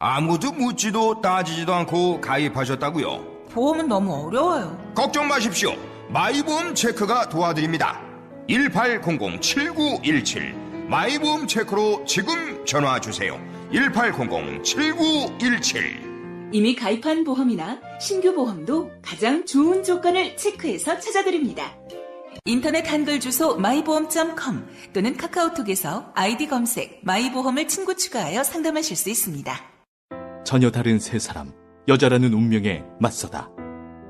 아무도 묻지도 따지지도 않고 가입하셨다고요? 보험은 너무 어려워요. 걱정 마십시오. 마이보험 체크가 도와드립니다. 1800-7917 마이보험 체크로 지금 전화 주세요. 1800-7917. 이미 가입한 보험이나 신규 보험도 가장 좋은 조건을 체크해서 찾아드립니다. 인터넷 한글 주소 마이보험.com 또는 카카오톡에서 아이디 검색 마이보험을 친구 추가하여 상담하실 수 있습니다. 전혀 다른 세 사람, 여자라는 운명에 맞서다.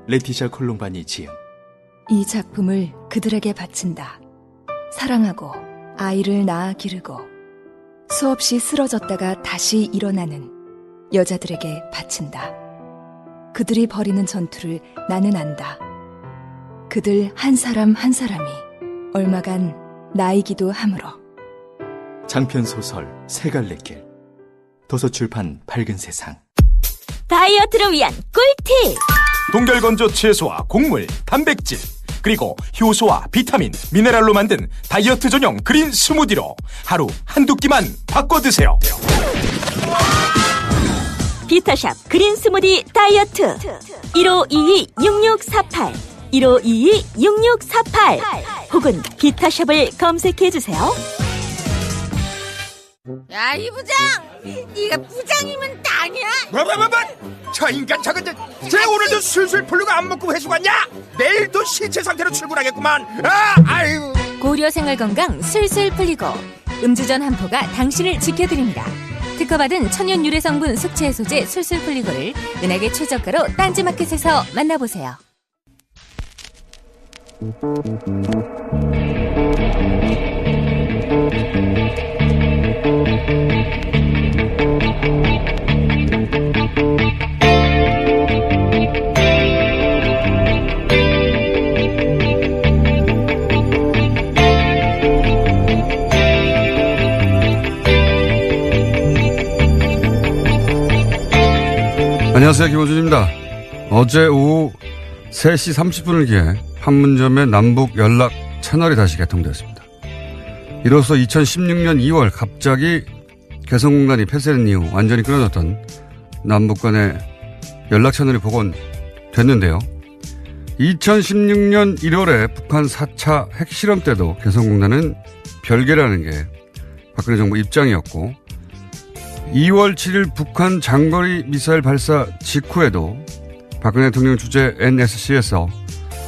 레티샤 콜롬바니 지음. 이 작품을 그들에게 바친다. 사랑하고 아이를 낳아 기르고 수없이 쓰러졌다가 다시 일어나는 여자들에게 바친다. 그들이 벌이는 전투를 나는 안다. 그들 한 사람 한 사람이 얼마간 나이기도 하므로. 장편 소설 세 갈래 길. 도서출판 밝은 세상. 다이어트를 위한 꿀팁! 동결건조 채소와 곡물, 단백질, 그리고 효소와 비타민, 미네랄로 만든 다이어트 전용 그린 스무디로 하루 한두 끼만 바꿔 드세요. 비타샵 그린 스무디 다이어트 1522-6648 1522-6648 혹은 비타샵을 검색해주세요. 야, 이 부장! 네가 부장이면 땅이야? 뭐? 저 인간 저건 쟤 오늘도 술술 풀리고 안 먹고 회수 갔냐? 내일도 신체 상태로 출근하겠구만. 아유. 고려 생활건강 술술 풀리고 음주전 한포가 당신을 지켜드립니다. 특허받은 천연 유래 성분 숙취 해소제 술술 풀리고를 은하계 최저가로 딴지마켓에서 만나보세요. 안녕하세요, 김호준입니다. 어제 오후 3시 30분을 기해 판문점의 남북 연락 채널이 다시 개통되었습니다. 이로써 2016년 2월 갑자기 개성공단이 폐쇄된 이후 완전히 끊어졌던 남북 간의 연락 채널이 복원됐는데요. 2016년 1월에 북한 4차 핵실험 때도 개성공단은 별개라는 게 박근혜 정부 입장이었고 2월 7일 북한 장거리 미사일 발사 직후에도 박근혜 대통령 주재 NSC에서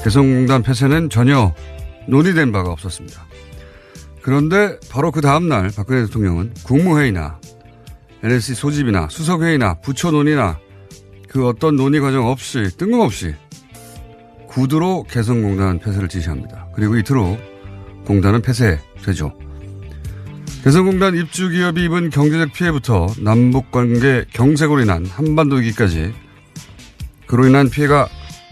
개성공단 폐쇄는 전혀 논의된 바가 없었습니다. 그런데 바로 그 다음날 박근혜 대통령은 국무회의나 NSC 소집이나 수석회의나 부처 논의나 그 어떤 논의 과정 없이 뜬금없이 구두로 개성공단 폐쇄를 지시합니다. 그리고 이틀 후 공단은 폐쇄되죠. 개성공단 입주 기업이 입은 경제적 피해부터 남북관계 경색으로 인한 한반도 위기까지 그로 인한 피해가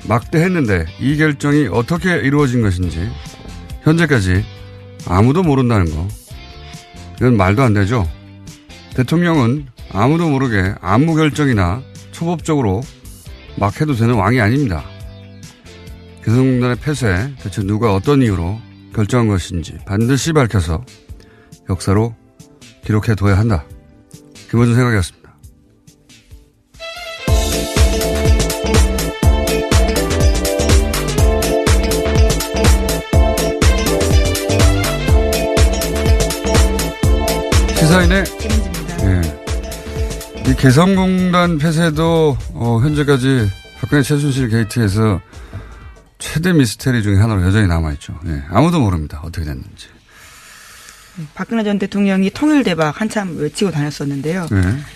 막대했는데 이 결정이 어떻게 이루어진 것인지 현재까지 아무도 모른다는 거, 이건 말도 안 되죠. 대통령은 아무도 모르게 아무 결정이나 초법적으로 막 해도 되는 왕이 아닙니다. 개성공단의 폐쇄 대체 누가 어떤 이유로 결정한 것인지 반드시 밝혀서 역사로 기록해둬야 한다. 김원준 생각이었습니다. 시사인의 이 개성공단 폐쇄도 현재까지 박근혜 최순실 게이트에서 최대 미스테리 중에 하나로 여전히 남아있죠. 아무도 모릅니다. 어떻게 됐는지. 박근혜 전 대통령이 통일대박 한참 외치고 다녔었는데요.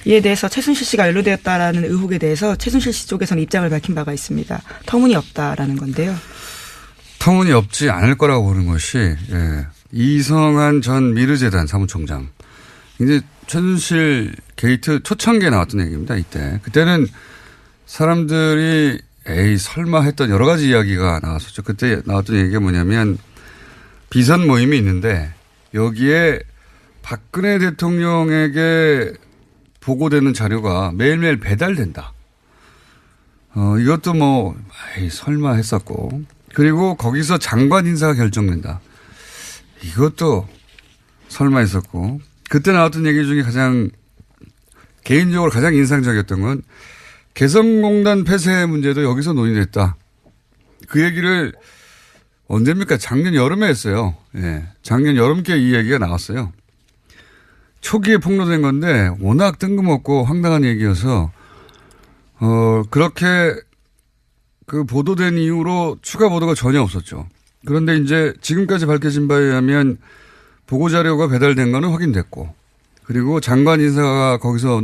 이에 대해서 최순실 씨가 연루되었다라는 의혹에 대해서 최순실 씨 쪽에서는 입장을 밝힌 바가 있습니다. 터무니없다라는 건데요. 터무니없지 않을 거라고 보는 것이 이성한 전 미르재단 사무총장. 이제 최순실 게이트 초창기에 나왔던 얘기입니다. 이때. 그때는 사람들이 에이 설마 했던 여러 가지 이야기가 나왔었죠. 그때 나왔던 얘기가 뭐냐면 비선 모임이 있는데 여기에 박근혜 대통령에게 보고되는 자료가 매일매일 배달된다. 이것도 에이 설마 했었고. 그리고 거기서 장관 인사가 결정된다. 이것도 설마 했었고. 그때 나왔던 얘기 중에 가장 개인적으로 가장 인상적이었던 건 개성공단 폐쇄 문제도 여기서 논의됐다. 그 얘기를 언제입니까? 작년 여름에 했어요. 예. 작년 여름께 이 얘기가 나왔어요. 초기에 폭로된 건데 워낙 뜬금없고 황당한 얘기여서 그렇게 그 보도된 이후로 추가 보도가 전혀 없었죠. 그런데 이제 지금까지 밝혀진 바에 의하면 보고자료가 배달된 거는 확인됐고 그리고 장관 인사가 거기서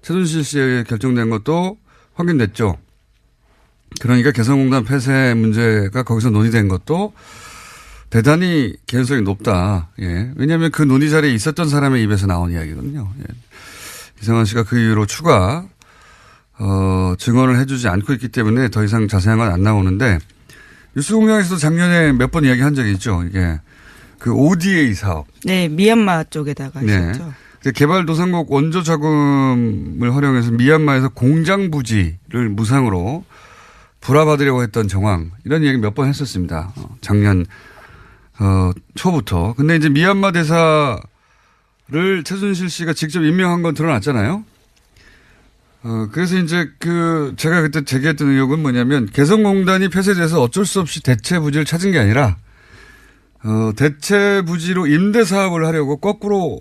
최순실 씨에게 결정된 것도 확인됐죠. 그러니까 개성공단 폐쇄 문제가 거기서 논의된 것도 대단히 개연성이 높다. 예. 왜냐하면 그 논의 자리에 있었던 사람의 입에서 나온 이야기거든요. 예. 이상원 씨가 그 이후로 추가 증언을 해주지 않고 있기 때문에 더 이상 자세한 건 안 나오는데 뉴스공장에서도 작년에 몇 번 이야기한 적이 있죠. 이게 그 ODA 사업. 네, 미얀마 쪽에다가 있었죠. 네. 개발도상국 원조 자금을 활용해서 미얀마에서 공장 부지를 무상으로 불화받으려고 했던 정황 이런 얘기 몇 번 했었습니다. 작년 초부터. 근데 이제 미얀마 대사를 최순실 씨가 직접 임명한 건 드러났잖아요. 그래서 이제 제가 그때 제기했던 의혹은 뭐냐면 개성공단이 폐쇄돼서 어쩔 수 없이 대체 부지를 찾은 게 아니라 대체 부지로 임대 사업을 하려고 거꾸로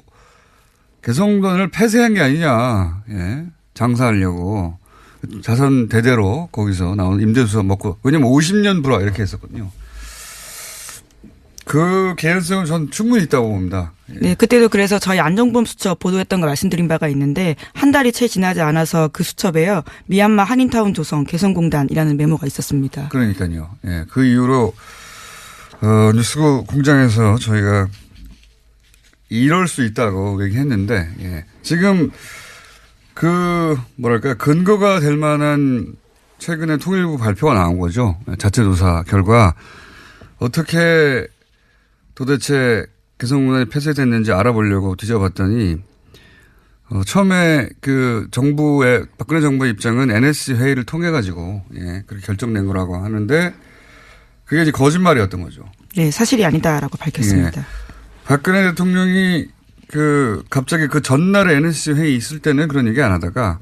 개성공단을 폐쇄한 게 아니냐. 예. 장사하려고. 자선 대대로 거기서 나온 임대수서 먹고 왜냐면 50년 불화 이렇게 했었거든요. 그 개연성은 전 충분히 있다고 봅니다. 예. 네, 그때도 그래서 저희 안정범 수첩 보도했던 거 말씀드린 바가 있는데 한 달이 채 지나지 않아서 그 수첩에요. 미얀마 한인타운 조성 개성공단이라는 메모가 있었습니다. 그러니까요. 예. 그 이후로 뉴스공장에서 저희가 이럴 수 있다고 얘기했는데 예. 지금 근거가 될 만한 최근에 통일부 발표가 나온 거죠. 자체 조사 결과 어떻게 도대체 개성공단이 폐쇄됐는지 알아보려고 뒤져봤더니 처음에 박근혜 정부의 입장은 NSC 회의를 통해 가지고 예, 그렇게 결정된 거라고 하는데 그게 이제 거짓말이었던 거죠. 네, 사실이 아니다라고 밝혔습니다. 예. 박근혜 대통령이 갑자기 그 전날에 NSC 회의 있을 때는 그런 얘기 안 하다가,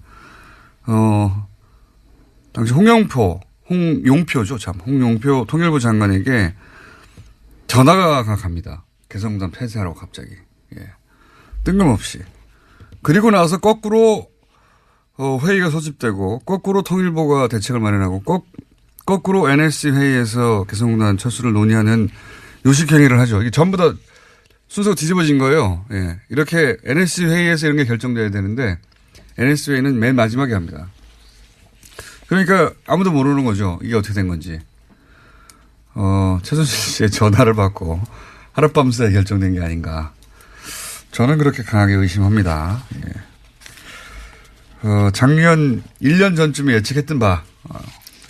당시 홍용표죠, 홍용표 통일부 장관에게 전화가 갑니다. 개성공단 폐쇄하라고 갑자기. 예. 뜬금없이. 그리고 나서 거꾸로, 회의가 소집되고, 거꾸로 통일부가 대책을 마련하고, 거꾸로 NSC 회의에서 개성공단 철수를 논의하는 요식행위를 하죠. 이게 전부 다 순서가 뒤집어진 거예요. 예. 이렇게 NSC 회의에서 이런 게 결정돼야 되는데 NSC 회의는 맨 마지막에 합니다. 그러니까 아무도 모르는 거죠. 이게 어떻게 된 건지. 최순실 씨의 전화를 받고 하룻밤새 결정된 게 아닌가. 저는 그렇게 강하게 의심합니다. 예. 작년 1년 전쯤에 예측했던 바,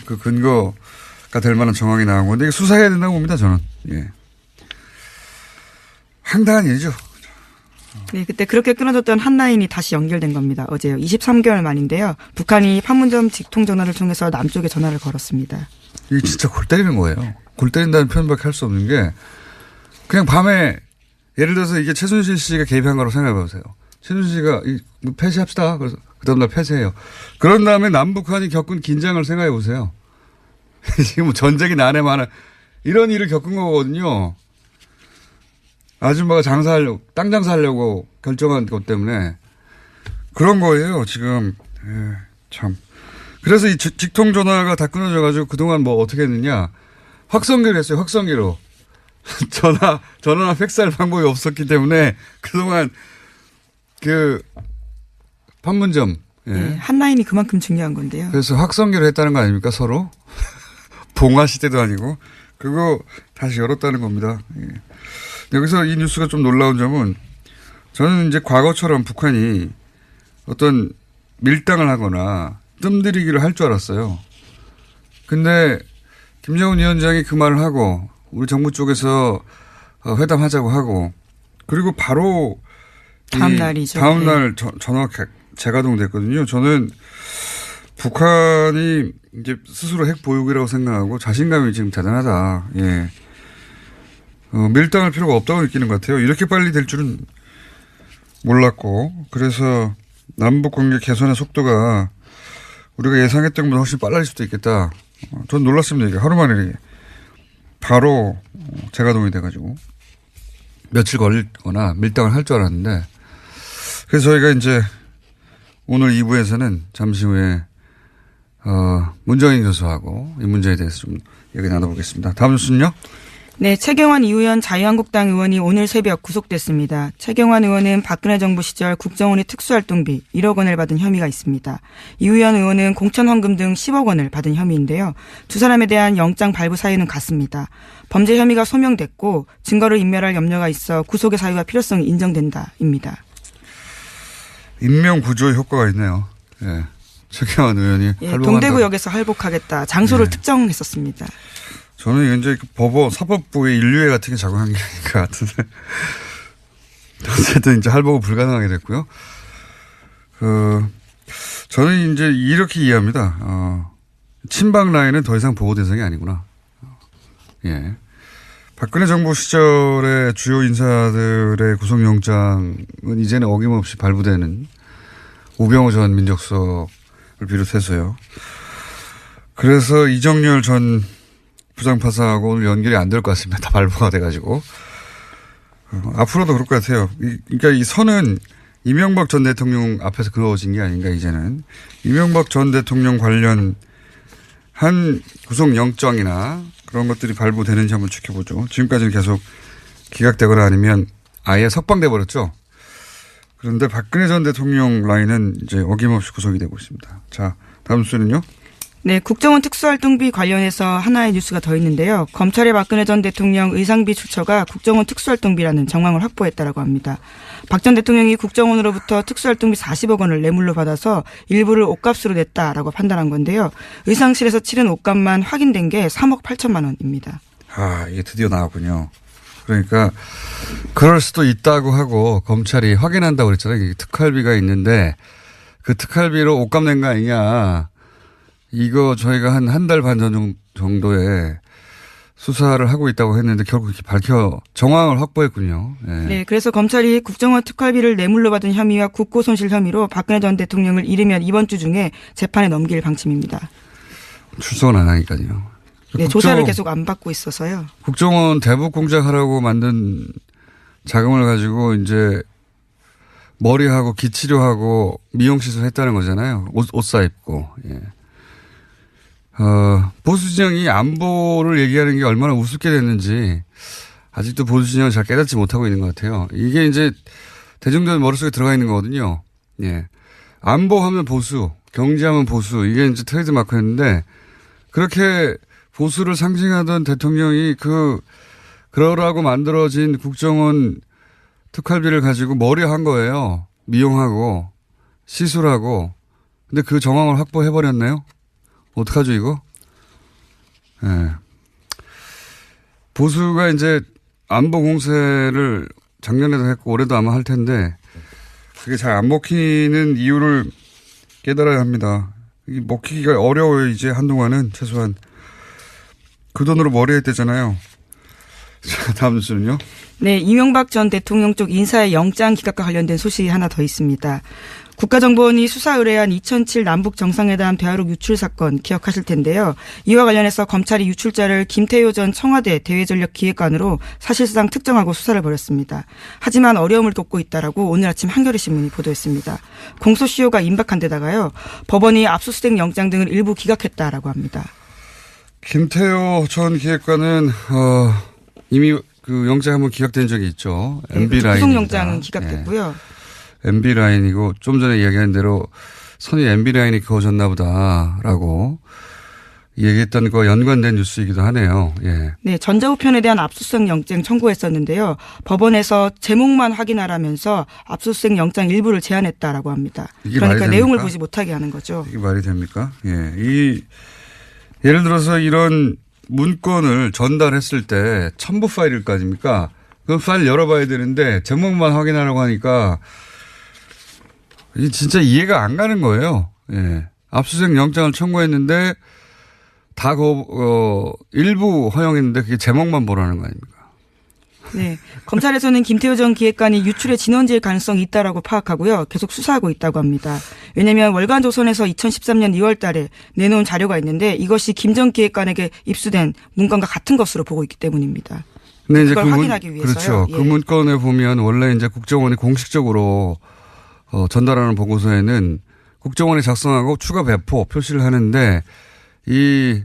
그 근거가 될 만한 정황이 나온 건데 이게 수사해야 된다고 봅니다. 저는. 예. 황당한 일이죠. 네, 그때 그렇게 끊어졌던 한 라인이 다시 연결된 겁니다. 어제요. 23개월 만인데요. 북한이 판문점 직통 전화를 통해서 남쪽에 전화를 걸었습니다. 이게 진짜 골 때리는 거예요. 골 때린다는 표현밖에 할 수 없는 게 그냥 밤에 예를 들어서 이게 최순실 씨가 개입한 거라고 생각해 보세요. 최순실 씨가 폐쇄합시다. 그래서 그 다음날 폐쇄해요. 그런 다음에 남북한이 겪은 긴장을 생각해 보세요. 지금 뭐 전쟁이 난해 많아. 이런 일을 겪은 거거든요. 아줌마가 땅 장사하려고 결정한 것 때문에 그런 거예요, 지금. 예, 참. 그래서 이 직통 전화가 다 끊어져가지고 그동안 뭐 어떻게 했느냐. 확성기로 했어요, 확성기로. 전화나 팩스할 방법이 없었기 때문에 그동안 판문점. 예. 네, 한 라인이 그만큼 중요한 건데요. 그래서 확성기로 했다는 거 아닙니까, 서로? 봉화 시대도 아니고. 그거 다시 열었다는 겁니다. 예. 여기서 이 뉴스가 좀 놀라운 점은 저는 이제 과거처럼 북한이 어떤 밀당을 하거나 뜸들이기를 할 줄 알았어요. 근데 김정은 위원장이 그 말을 하고 우리 정부 쪽에서 회담하자고 하고 그리고 바로 다음 날이죠. 다음 날 전화가 재가동됐거든요. 저는 북한이 이제 스스로 핵 보유국이라고 생각하고 자신감이 지금 대단하다. 예. 밀당할 필요가 없다고 느끼는 것 같아요. 이렇게 빨리 될 줄은 몰랐고 그래서 남북 관계 개선의 속도가 우리가 예상했던 것보다 훨씬 빨라질 수도 있겠다. 전 놀랐습니다. 이게 하루 만에 바로 재가동이 돼가지고 며칠 걸리거나 밀당을 할 줄 알았는데, 그래서 저희가 이제 오늘 2부에서는 잠시 후에 문정인 교수하고 이 문제에 대해서 좀 얘기 나눠보겠습니다. 다음 뉴스는요? 네, 최경환 이우현 자유한국당 의원이 오늘 새벽 구속됐습니다. 최경환 의원은 박근혜 정부 시절 국정원의 특수활동비 1억 원을 받은 혐의가 있습니다. 이우현 의원은 공천헌금 등 10억 원을 받은 혐의인데요. 두 사람에 대한 영장 발부 사유는 같습니다. 범죄 혐의가 소명됐고 증거를 인멸할 염려가 있어 구속의 사유와 필요성이 인정된다입니다. 인명 구조의 효과가 있네요. 예. 최경환 의원이 동대구역에서 할복하겠다. 장소를 특정했었습니다. 저는 이제 사법부의 인류애 같은 게 작용한 게 아닌 것 같은데. 어쨌든 이제 할복은 불가능하게 됐고요. 저는 이제 이렇게 이해합니다. 친박 라인은 더 이상 보호 대상이 아니구나. 예. 박근혜 정부 시절의 주요 인사들의 구속영장은 이제는 어김없이 발부되는 우병우 전 민정수석을 비롯해서요. 그래서 이정열 전 부장판사하고 오늘 연결이 안 될 것 같습니다. 다 발부가 돼가지고. 앞으로도 그럴 것 같아요. 그러니까 이 선은 이명박 전 대통령 앞에서 그어진 게 아닌가, 이제는. 이명박 전 대통령 관련 한 구속영장이나 그런 것들이 발부되는지 한번 지켜보죠. 지금까지는 계속 기각되거나 아니면 아예 석방돼 버렸죠. 그런데 박근혜 전 대통령 라인은 이제 어김없이 구속이 되고 있습니다. 자, 다음 뉴스는요? 네, 국정원 특수활동비 관련해서 하나의 뉴스가 더 있는데요. 검찰의 박근혜 전 대통령 의상비 출처가 국정원 특수활동비라는 정황을 확보했다라고 합니다. 박 전 대통령이 국정원으로부터 특수활동비 40억 원을 뇌물로 받아서 일부를 옷값으로 냈다라고 판단한 건데요. 의상실에서 치른 옷값만 확인된 게 3억 8천만 원입니다. 아, 이게 드디어 나왔군요. 그러니까 그럴 수도 있다고 하고 검찰이 확인한다고 그랬잖아요. 이게 특활비가 있는데 그 특활비로 옷값 낸 거 아니냐. 이거 저희가 한 달 반 전 정도에 수사를 하고 있다고 했는데 결국 이렇게 정황을 확보했군요. 네. 네, 그래서 검찰이 국정원 특활비를 뇌물로 받은 혐의와 국고손실 혐의로 박근혜 전 대통령을 이르면 이번 주 중에 재판에 넘길 방침입니다. 출석은 안 하니까요. 네, 조사를 계속 안 받고 있어서요. 국정원 대북 공작하라고 만든 자금을 가지고 이제 머리하고 기치료하고 미용시술 했다는 거잖아요. 옷 사입고. 예. 보수 진영이 안보를 얘기하는 게 얼마나 우습게 됐는지 아직도 보수 진영은 잘 깨닫지 못하고 있는 것 같아요. 이게 이제 대중들 머릿속에 들어가 있는 거거든요. 예. 안보하면 보수, 경제하면 보수, 이게 이제 트레이드 마크였는데 그렇게 보수를 상징하던 대통령이 그러라고 만들어진 국정원 특활비를 가지고 머리한 거예요. 미용하고 시술하고. 근데 그 정황을 확보해버렸네요. 어떡하죠, 이거? 예. 네. 보수가 이제 안보 공세를 작년에도 했고 올해도 아마 할 텐데 그게 잘 안 먹히는 이유를 깨달아야 합니다. 이게 먹히기가 어려워요, 이제 한동안은 최소한. 그 돈으로 머리 했대잖아요. 자, 다음 뉴스는요? 네, 이명박 전 대통령 쪽 인사의 영장 기각과 관련된 소식이 하나 더 있습니다. 국가정보원이 수사 의뢰한 2007 남북 정상회담 대화록 유출 사건 기억하실 텐데요. 이와 관련해서 검찰이 유출자를 김태효 전 청와대 대외전력기획관으로 사실상 특정하고 수사를 벌였습니다. 하지만 어려움을 겪고 있다라고 오늘 아침 한겨레 신문이 보도했습니다. 공소시효가 임박한 데다가요. 법원이 압수수색 영장 등을 일부 기각했다라고 합니다. 김태효 전 기획관은 이미 그 영장 한번 기각된 적이 있죠. 네, MB 라인. 구속 영장은 기각됐고요. 네. MB 라인이고 좀 전에 이야기한 대로 선이 MB 라인이 그어졌나 보다라고 얘기했던 거와 연관된 뉴스이기도 하네요. 예. 네, 전자우편에 대한 압수수색 영장 청구했었는데요. 법원에서 제목만 확인하라면서 압수수색 영장 일부를 제한했다라고 합니다. 그러니까 내용을 보지 못하게 하는 거죠. 이게 말이 됩니까? 예. 예를 들어서 이런 문건을 전달했을 때 첨부 파일일 거 아닙니까? 그 파일 열어봐야 되는데 제목만 확인하라고 하니까 이게 진짜 이해가 안 가는 거예요. 예. 압수수색 영장을 청구했는데 다 일부 허용했는데 그게 제목만 보라는 거 아닙니까? 네. 검찰에서는 김태호 전 기획관이 유출의 진원지일 가능성이 있다라고 파악하고요. 계속 수사하고 있다고 합니다. 왜냐하면 월간조선에서 2013년 2월 달에 내놓은 자료가 있는데 이것이 김 전 기획관에게 입수된 문건과 같은 것으로 보고 있기 때문입니다. 근데 이제 그걸 확인하기 위해서요. 그렇죠. 예. 그 문건에 보면 원래 이제 국정원이 공식적으로 전달하는 보고서에는 국정원이 작성하고 추가 배포 표시를 하는데 이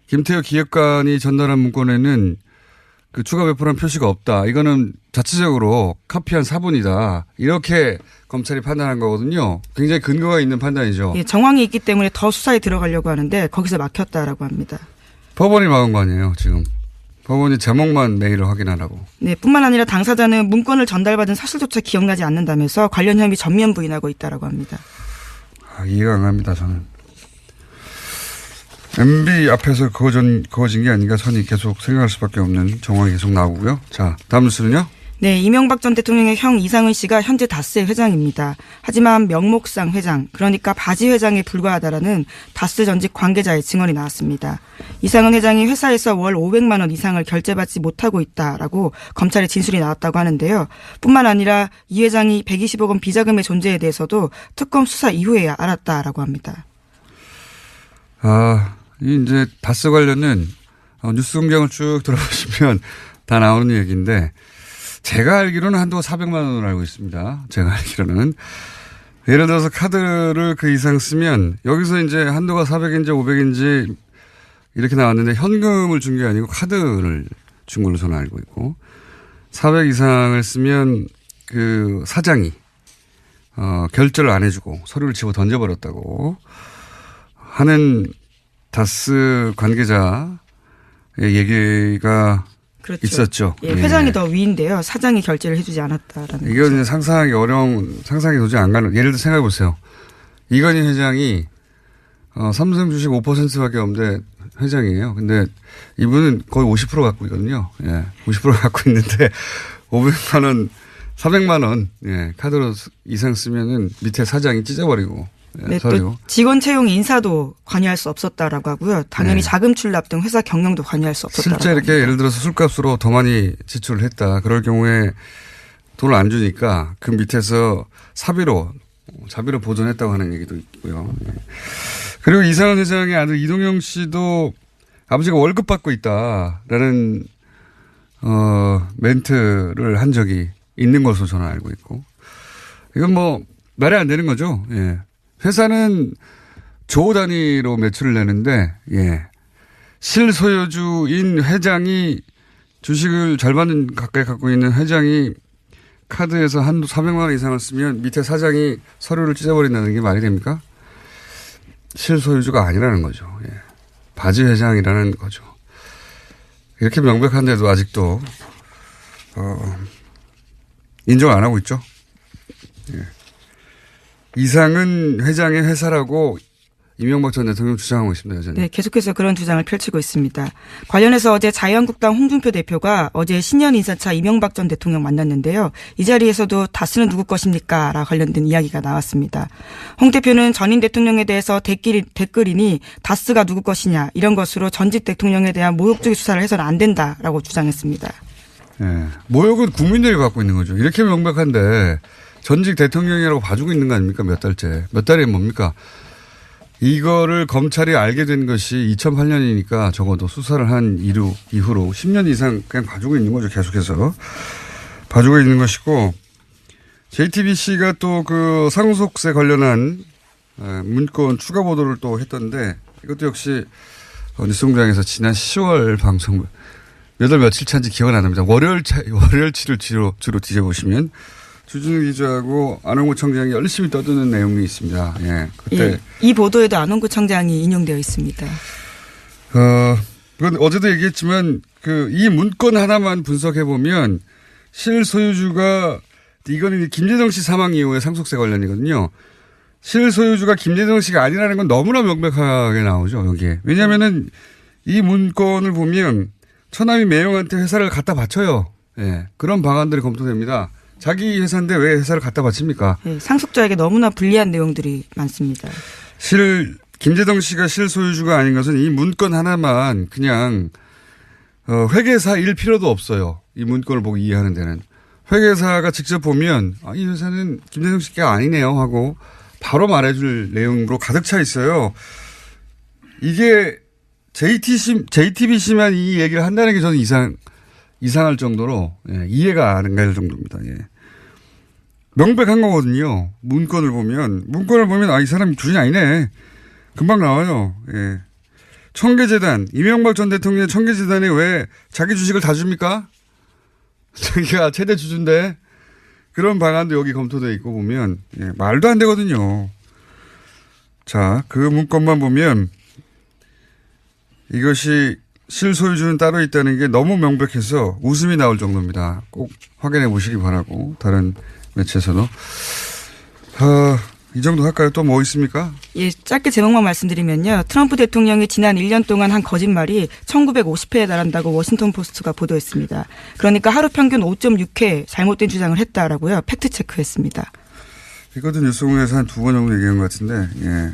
김태호 기획관이 전달한 문건에는 그 추가 배포란 표시가 없다. 이거는 자체적으로 카피한 사본이다. 이렇게 검찰이 판단한 거거든요. 굉장히 근거가 있는 판단이죠. 예, 정황이 있기 때문에 더 수사에 들어가려고 하는데 거기서 막혔다라고 합니다. 법원이 막은 거 아니에요, 지금. 법원이 제목만 메일을 확인하라고. 네, 뿐만 아니라 당사자는 문건을 전달받은 사실조차 기억나지 않는다면서 관련 혐의 전면 부인하고 있다라고 합니다. 이해가 안 갑니다, 저는. MB 앞에서 그어진 게 아닌가 선이 계속 생각할 수밖에 없는 정황이 계속 나오고요. 자, 다음 뉴스는요? 네, 이명박 전 대통령의 형 이상은 씨가 현재 다스의 회장입니다. 하지만 명목상 회장, 그러니까 바지 회장에 불과하다라는 다스 전직 관계자의 증언이 나왔습니다. 이상은 회장이 회사에서 월 500만 원 이상을 결제받지 못하고 있다라고 검찰에 진술이 나왔다고 하는데요. 뿐만 아니라 이 회장이 120억 원 비자금의 존재에 대해서도 특검 수사 이후에야 알았다라고 합니다. 이 이제 다스 관련은 뉴스 공장을 쭉 들어보시면 다 나오는 얘기인데 제가 알기로는 한도가 400만 원을 알고 있습니다. 제가 알기로는. 예를 들어서 카드를 그 이상 쓰면 여기서 이제 한도가 400인지 500인지 이렇게 나왔는데 현금을 준 게 아니고 카드를 준 걸로 저는 알고 있고 400 이상을 쓰면 그 사장이 결제를 안 해주고 서류를 집어 던져버렸다고 하는 다스 관계자의 얘기가 그렇죠. 있었죠. 예, 회장이 더 위인데요. 사장이 결제를 해주지 않았다라는. 이건 이제 상상하기 어려운, 상상이 도저히 안 가는. 예를 들어 생각해 보세요. 이건희 회장이 삼성 주식 5%밖에 없는데 회장이에요. 근데 이분은 거의 50% 갖고 있거든요. 예, 50% 갖고 있는데 500만 원, 400만 원 카드로 이상 쓰면은 밑에 사장이 찢어버리고. 네, 또 직원 채용 인사도 관여할 수 없었다라고 하고요. 당연히 자금 출납 등 회사 경영도 관여할 수 없었다라고 실제 이렇게 합니다. 예를 들어서 술값으로 더 많이 지출을 했다. 그럴 경우에 돈을 안 주니까 그 밑에서 자비로 보존했다고 하는 얘기도 있고요. 그리고 이상은 회장의 아들 이동영 씨도 아버지가 월급 받고 있다라는 멘트를 한 적이 있는 것으로 저는 알고 있고 이건 뭐 말이 안 되는 거죠. 예. 회사는 조 단위로 매출을 내는데, 실소유주인 회장이 주식을 절반 가까이 갖고 있는 회장이 카드에서 한도 400만 원 이상을 쓰면 밑에 사장이 서류를 찢어버린다는 게 말이 됩니까? 실소유주가 아니라는 거죠. 바지 회장이라는 거죠. 이렇게 명백한데도 아직도, 인정 안 하고 있죠. 이상은 회장의 회사라고 이명박 전 대통령 주장하고 있습니다. 여전히. 네, 계속해서 그런 주장을 펼치고 있습니다. 관련해서 어제 자유한국당 홍준표 대표가 어제 신년 인사차 이명박 전 대통령 만났는데요. 이 자리에서도 다스는 누구 것입니까? 라 관련된 이야기가 나왔습니다. 홍 대표는 전임 대통령에 대해서 댓글이니 다스가 누구 것이냐 이런 것으로 전직 대통령에 대한 모욕적인 수사를 해서는 안 된다라고 주장했습니다. 네, 모욕은 국민들이 갖고 있는 거죠. 이렇게 명백한데 전직 대통령이라고 봐주고 있는 거 아닙니까? 몇 달째. 몇 달이 뭡니까? 이거를 검찰이 알게 된 것이 2008년이니까 적어도 수사를 한 이후로 10년 이상 그냥 봐주고 있는 거죠. 계속해서. 봐주고 있는 것이고 JTBC가 또 그 상속세 관련한 문건 추가 보도를 또 했던데 이것도 역시 뉴스공장에서 지난 10월 방송 몇 월 며칠 차인지 기억은 안 납니다. 월요일치를 주로 뒤져보시면 주진우 기자하고 안홍구 청장이 열심히 떠드는 내용이 있습니다. 그때 이 보도에도 안홍구 청장이 인용되어 있습니다. 그건 어제도 얘기했지만 이 문건 하나만 분석해 보면 실소유주가 이거는 김재정 씨 사망 이후에 상속세 관련이거든요. 실소유주가 김재정 씨가 아니라는 건 너무나 명백하게 나오죠. 여기에. 왜냐하면은 이 문건을 보면 처남이 매형한테 회사를 갖다 바쳐요. 그런 방안들이 검토됩니다. 자기 회사인데 왜 회사를 갖다 바칩니까? 상속자에게 너무나 불리한 내용들이 많습니다. 김재동 씨가 실소유주가 아닌 것은 이 문건 하나만 그냥 회계사일 필요도 없어요. 이 문건을 보고 이해하는 데는. 회계사가 직접 보면 이 회사는 김대중 씨가 아니네요 하고 바로 말해줄 내용으로 가득 차 있어요. 이게 JTBC만 이 얘기를 한다는 게 저는 이상할 정도로 이해가 안 갈 정도입니다. 예. 명백한 거거든요. 문건을 보면 이 사람이 주인이 아니네. 금방 나와요. 예. 청계재단, 이명박 전 대통령의 청계재단에 왜 자기 주식을 다 줍니까? 자기가 최대 주주인데 그런 방안도 여기 검토되어 있고 보면 말도 안 되거든요. 자, 그 문건만 보면 이것이 실소유주는 따로 있다는 게 너무 명백해서 웃음이 나올 정도입니다. 꼭 확인해 보시기 바라고 다른 매체에서도. 이 정도 할까요? 또 뭐 있습니까? 예, 짧게 제목만 말씀드리면요. 트럼프 대통령이 지난 1년 동안 한 거짓말이 1950회에 달한다고 워싱턴 포스트가 보도했습니다. 그러니까 하루 평균 5.6회 잘못된 주장을 했다라고요. 팩트 체크했습니다. 이것도 뉴스공에서 한 2번 정도 얘기한 것 같은데, 예.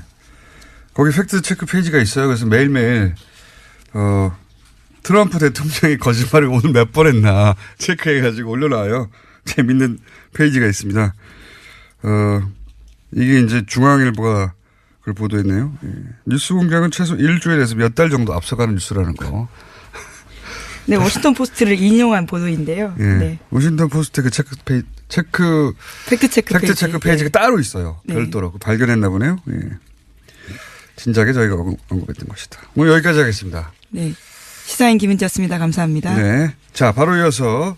거기 팩트 체크 페이지가 있어요. 그래서 매일매일, 트럼프 대통령이 거짓말을 오늘 몇 번 했나 체크해가지고 올려놔요. 재밌는 페이지가 있습니다. 이게 이제 중앙일보가 그걸 보도했네요. 예. 뉴스 공장은 최소 일주일에서 몇 달 정도 앞서가는 뉴스라는 거. 네, 워싱턴 포스트를 인용한 보도인데요. 예. 네. 워싱턴 포스트 그 팩트 체크 페이지가 따로 있어요. 네. 별도로 발견했나 보네요. 예. 진작에 저희가 언급했던 것이다. 뭐 여기까지 하겠습니다. 네. 시사인 김은지였습니다. 감사합니다. 네. 자, 바로 이어서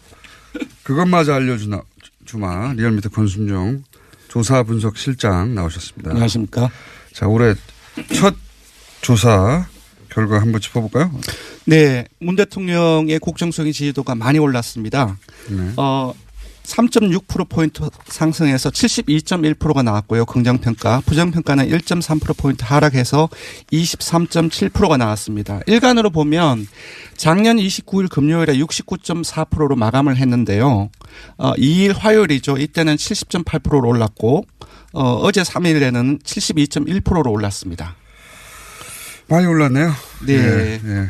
그것마저 알려주마 리얼미터 권순정 조사 분석 실장 나오셨습니다. 안녕하십니까. 자, 올해 첫 조사 결과 한번 짚어볼까요? 네. 문 대통령의 국정수행 지지도가 많이 올랐습니다. 네. 3.6%포인트 상승해서 72.1%가 나왔고요. 긍정평가. 부정평가는 1.3%포인트 하락해서 23.7%가 나왔습니다. 일간으로 보면 작년 29일 금요일에 69.4%로 마감을 했는데요. 2일 화요일이죠. 이때는 70.8%로 올랐고 어제 3일에는 72.1%로 올랐습니다. 많이 올랐네요. 네. 예, 예.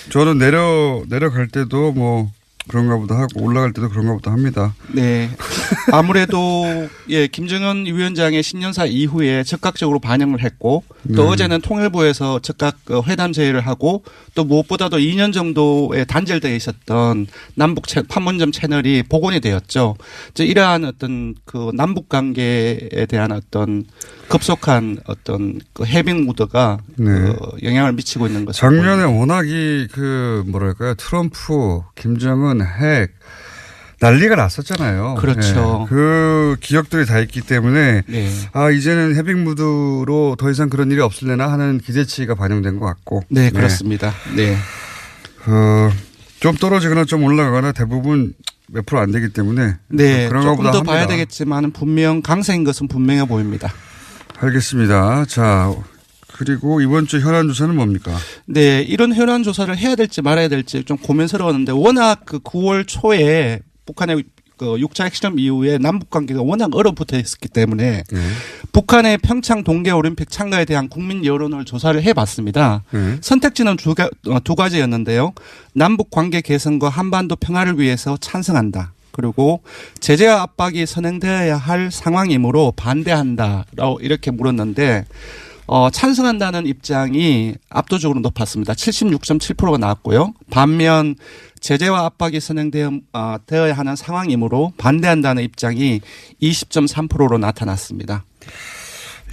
저는 내려갈 때도 뭐 그런가 보다 하고 올라갈 때도 그런가 보다 합니다. 네. 아무래도 예, 김정은 위원장의 신년사 이후에 적극적으로 반영을 했고 또 어제는 통일부에서 적극 회담 제의를 하고 또 무엇보다도 2년 정도에 단절되어 있었던 남북 판문점 채널이 복원이 되었죠. 이러한 어떤 그 남북 관계에 대한 어떤 급속한 어떤 그 해빙 무드가 네. 영향을 미치고 있는 것을 작년에 워낙이 뭐랄까요. 트럼프, 김정은 핵 난리가 났었잖아요. 그렇죠. 네. 그 기억들이 다 있기 때문에 네. 이제는 해빙 무드로 더 이상 그런 일이 없을래나 하는 기대치가 반영된 것 같고. 네, 그렇습니다. 네. 좀 떨어지거나 좀 올라가거나 대부분 몇 프로 안 되기 때문에. 네. 그런 조금 더 합니다. 봐야 되겠지만 분명 강세인 것은 분명해 보입니다. 알겠습니다. 자, 그리고 이번 주 현안 조사는 뭡니까? 네, 이런 현안 조사를 해야 될지 말아야 될지 좀 고민스러웠는데 워낙 그 9월 초에 북한의 그 6차 핵실험 이후에 남북 관계가 워낙 얼어붙어 있었기 때문에 북한의 평창 동계올림픽 참가에 대한 국민 여론을 조사를 해봤습니다. 선택지는 두 가지였는데요. 남북 관계 개선과 한반도 평화를 위해서 찬성한다. 그리고 제재와 압박이 선행되어야 할 상황이므로 반대한다라고 이렇게 물었는데 찬성한다는 입장이 압도적으로 높았습니다. 76.7%가 나왔고요. 반면 제재와 압박이 선행되어야 하는 상황이므로 반대한다는 입장이 20.3%로 나타났습니다.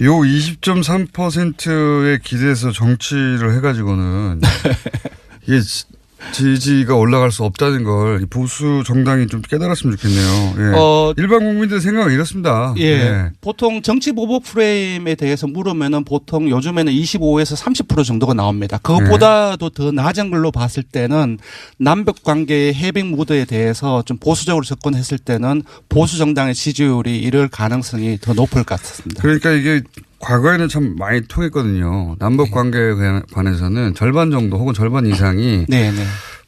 요 20.3%에 기대해서 정치를 해가지고는 이게 지지가 올라갈 수 없다는 걸 보수 정당이 좀 깨달았으면 좋겠네요. 예. 일반 국민들 생각은 이렇습니다. 예. 예. 보통 정치 보복 프레임에 대해서 물으면은 보통 요즘에는 25에서 30% 정도가 나옵니다. 그것보다도 더 낮은 걸로 봤을 때는 남북 관계의 해빙 무드에 대해서 좀 보수적으로 접근했을 때는 보수 정당의 지지율이 이럴 가능성이 더 높을 것 같습니다. 그러니까 이게 과거에는 참 많이 통했거든요. 남북 관계에 관해서는 절반 정도 혹은 절반 이상이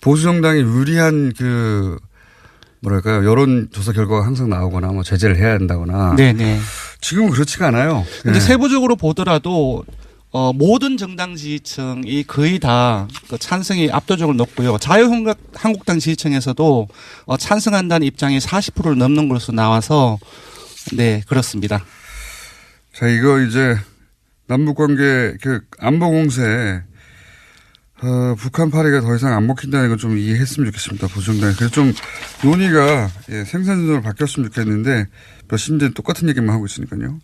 보수 정당이 유리한 뭐랄까요, 여론조사 결과가 항상 나오거나 뭐 제재를 해야 한다거나. 지금은 그렇지가 않아요. 근데 세부적으로 보더라도 모든 정당 지지층이 거의 다 그 찬성이 압도적으로 높고요. 자유한국당 지지층에서도 찬성한다는 입장이 40%를 넘는 것으로 나와서 네, 그렇습니다. 자, 이거 이제 남북관계 그 안보 공세 북한 파리가 더 이상 안 먹힌다는 건 좀 이해했으면 좋겠습니다. 보수정당이. 그래서 좀 논의가 생산적으로 바뀌었으면 좋겠는데 몇 시인데 똑같은 얘기만 하고 있으니까요.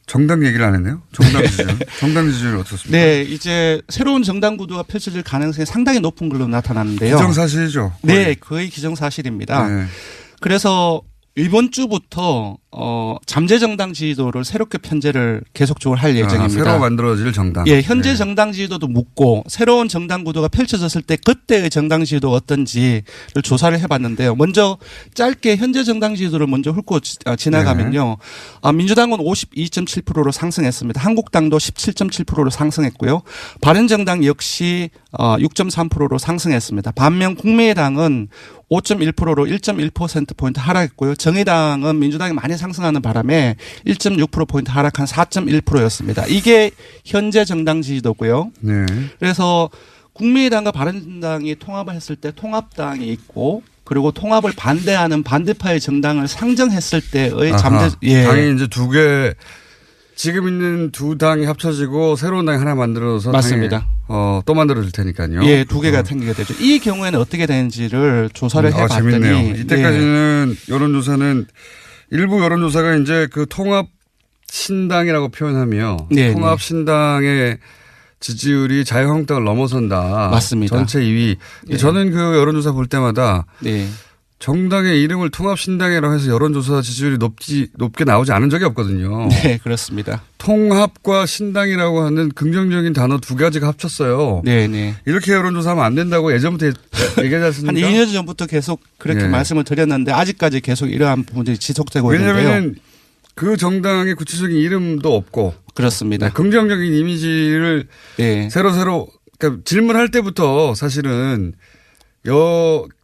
정당 얘기를 안 했네요. 정당 지지율. 정당 지지율 어떻습니까? 네, 이제 새로운 정당 구도가 펼쳐질 가능성이 상당히 높은 걸로 나타났는데요. 기정사실이죠. 거의. 네, 거의 기정사실입니다. 네. 그래서 이번 주부터 잠재정당 지지도를 새롭게 편제를 계속적으로 할 예정입니다. 새로 만들어질 정당. 예, 현재 정당 지지도도 묻고 새로운 정당 구도가 펼쳐졌을 때 그때의 정당 지지도가 어떤지를 조사를 해봤는데요. 먼저 짧게 현재 정당 지지도를 먼저 훑고 지나가면요. 민주당은 52.7%로 상승했습니다. 한국당도 17.7%로 상승했고요. 바른정당 역시 6.3%로 상승했습니다. 반면 국민의당은 5.1%로 1.1%포인트 하락했고요. 정의당은 민주당이 많이 상승하는 바람에 1.6%포인트 하락한 4.1%였습니다. 이게 현재 정당 지지도고요. 네. 그래서 국민의당과 바른정당이 통합을 했을 때 통합당이 있고 그리고 통합을 반대하는 반대파의 정당을 상정했을 때의 당이 이제 두 개 지금 있는 두 당이 합쳐지고 새로운 당이 하나 만들어서 맞습니다. 또 만들어질 테니까요. 예, 두 개가 생기게 되죠. 이 경우에는 어떻게 되는지를 조사를 해봤더니 재밌네요. 이때까지는 여론조사는 일부 여론조사가 이제 그 통합 신당이라고 표현하며 통합 신당의 지지율이 자유한국당을 넘어선다. 맞습니다. 전체 2위. 네. 저는 그 여론조사 볼 때마다 정당의 이름을 통합신당이라고 해서 여론조사 지지율이 높게 나오지 않은 적이 없거든요. 네, 그렇습니다. 통합과 신당이라고 하는 긍정적인 단어 두 가지가 합쳤어요. 네. 이렇게 여론조사하면 안 된다고 예전부터 얘기하지 않습니까? 한 2년 전부터 계속 그렇게 말씀을 드렸는데 아직까지 계속 이러한 부분들이 지속되고 있는데요. 왜냐하면 그 정당의 구체적인 이름도 없고 그렇습니다. 긍정적인 이미지를 새로 그러니까 질문할 때부터 사실은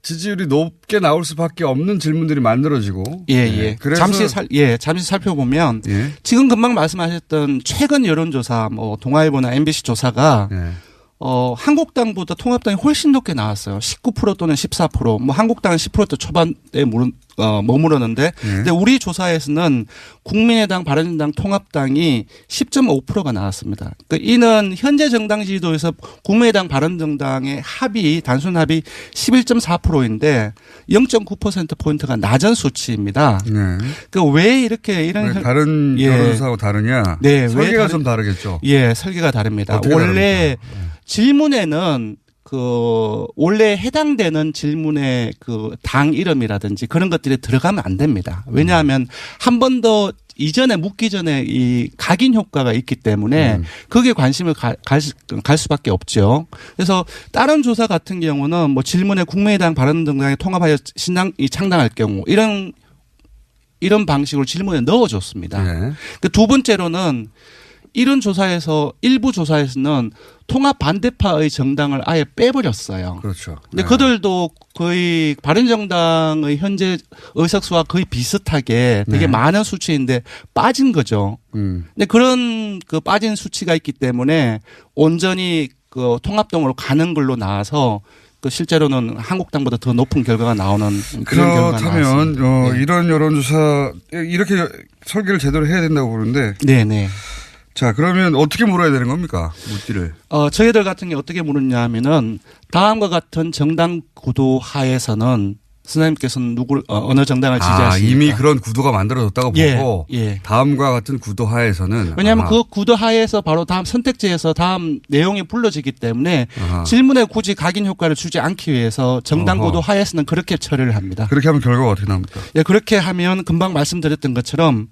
지지율이 높게 나올 수밖에 없는 질문들이 만들어지고. 그래서 잠시 살펴보면 지금 금방 말씀하셨던 최근 여론조사, 동아일보나 MBC 조사가 한국당보다 통합당이 훨씬 높게 나왔어요. 19% 또는 14%. 한국당은 10%대 초반에 머무르는데, 근데 우리 조사에서는 국민의당, 바른정당, 통합당이 10.5%가 나왔습니다. 그러니까 이는 현재 정당 지지도에서 국민의당, 바른정당의 단순 합이 11.4%인데 0.9%포인트가 낮은 수치입니다. 그러니까 왜 이렇게 이런 다른 여론조사하고 다르냐? 설계가 좀 다르겠죠. 설계가 다릅니다. 원래 질문에는 원래 해당되는 질문의 당 이름이라든지 그런 것들이 들어가면 안 됩니다. 왜냐하면 한 번 더 이전에 묻기 전에 이 각인 효과가 있기 때문에 거기에 관심을 갈 수밖에 없죠. 그래서 다른 조사 같은 경우는 질문에 국민의당, 바른정당이 통합하여 신당이 창당할 경우 이런 방식으로 질문에 넣어줬습니다. 두 번째로는 이런 조사에서 일부 조사에서는 통합 반대파의 정당을 아예 빼버렸어요. 그렇죠. 근데 그들도 거의 바른정당의 현재 의석수와 거의 비슷하게 되게 많은 수치인데 빠진 거죠. 근데 그런 빠진 수치가 있기 때문에 온전히 통합당으로 가는 걸로 나와서 실제로는 한국당보다 더 높은 결과가 나오는 그런 결과가 나왔습니다. 그렇다면 이런 여론조사 이렇게 설계를 제대로 해야 된다고 보는데. 네네. 자, 그러면 어떻게 물어야 되는 겁니까? 묻기를. 저희들 같은 게 어떻게 물었냐 하면은 다음과 같은 정당 구도 하에서는 선생님께서는 어느 정당을 지지하십니까? 이미 그런 구도가 만들어졌다고 보고 다음과 같은 구도 하에서는. 왜냐하면 그 구도 하에서 바로 다음 선택지에서 다음 내용이 불러지기 때문에 질문에 굳이 각인 효과를 주지 않기 위해서 정당 구도 하에서는 그렇게 처리를 합니다. 그렇게 하면 결과가 어떻게 나옵니까? 그렇게 하면 금방 말씀드렸던 것처럼